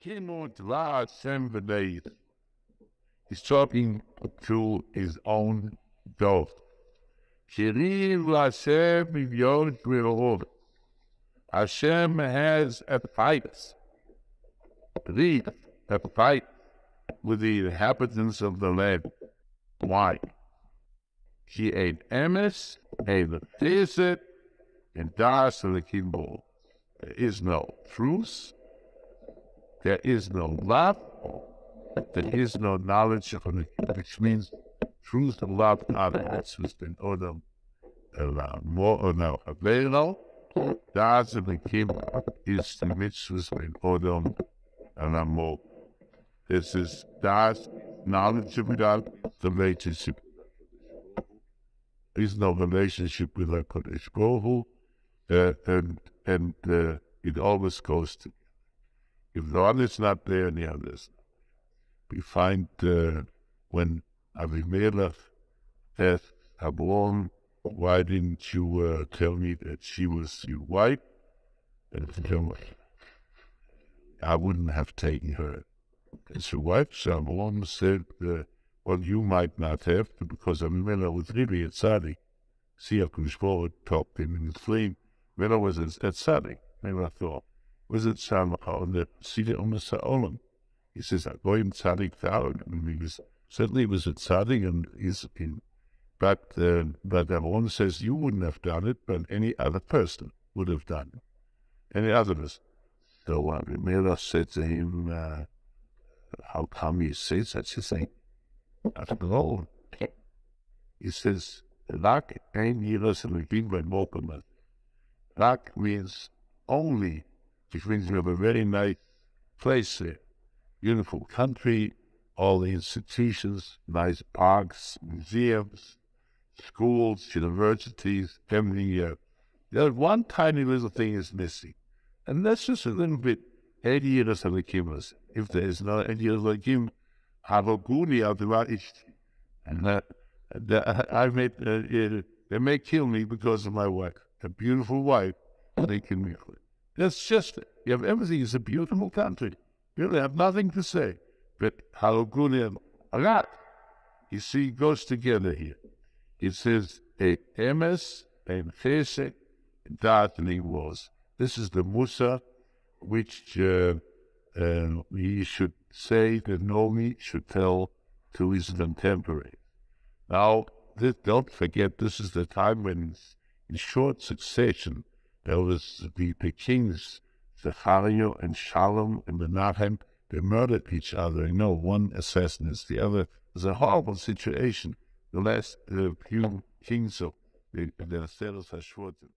Kimut La Hashem V'Neid. He's talking to his own dove. Shirim L'Hashem Mivyot V'Rov. Hashem has a fight. Read a fight with the inhabitants of the land. Why? He ate emes, ate the desert, and das the kimball. There is no truth. There is no love. There is no knowledge of it, which means truth and love are the answers in order more or no available. Das the kimball is the mitzvahs in order and more. This is das knowledge of God, the relationship. There is no relationship with our Kodesh Baruch Hu, and it always goes together. If the one is not there, the other is not. We find when Avimelech asked Abraham, why didn't you tell me that she was your wife? And I wouldn't have taken her as your wife. So Abraham said, well, you might not have to, because Avimelech was really a tzaddik. See, HaKadosh Baruch Hu talked to him in his dream. Avimelech was a tzaddik. Maybe I thought, was it on the Sida Sa'olam? He says, Goyim tzaddik ta'alim. Certainly he was a tzaddik, and he's in. But Abraham says, you wouldn't have done it, but any other person would have done it. Any other person. So Avimelech said to him, how come you say such a thing? After all, he says, Rak ein yiras elokim v'mokum. Rak means only, which means you have a very nice place there, beautiful country, all the institutions, nice parks, museums, schools, universities, everything here. There's one tiny little thing is missing, and that's just a little bit. Ein yiras elokim. If there is no ein yiras elokim, and they may kill me because of my wife, a beautiful wife. They kill me. That's just it. You have everything. It's a beautiful country. You really have nothing to say. But haloguni and arat, you see, goes together here. It says a emes, a chesed, datening was. This is the musa which he should say that Nomi should tell to his contemporaries. Now, don't forget, this is the time when, in short succession, there was the kings, Zechariah and Shalom and Menachem. They murdered each other. You know, one assassinates the other. It was a horrible situation. The last few kings of the Selos HaShvatim.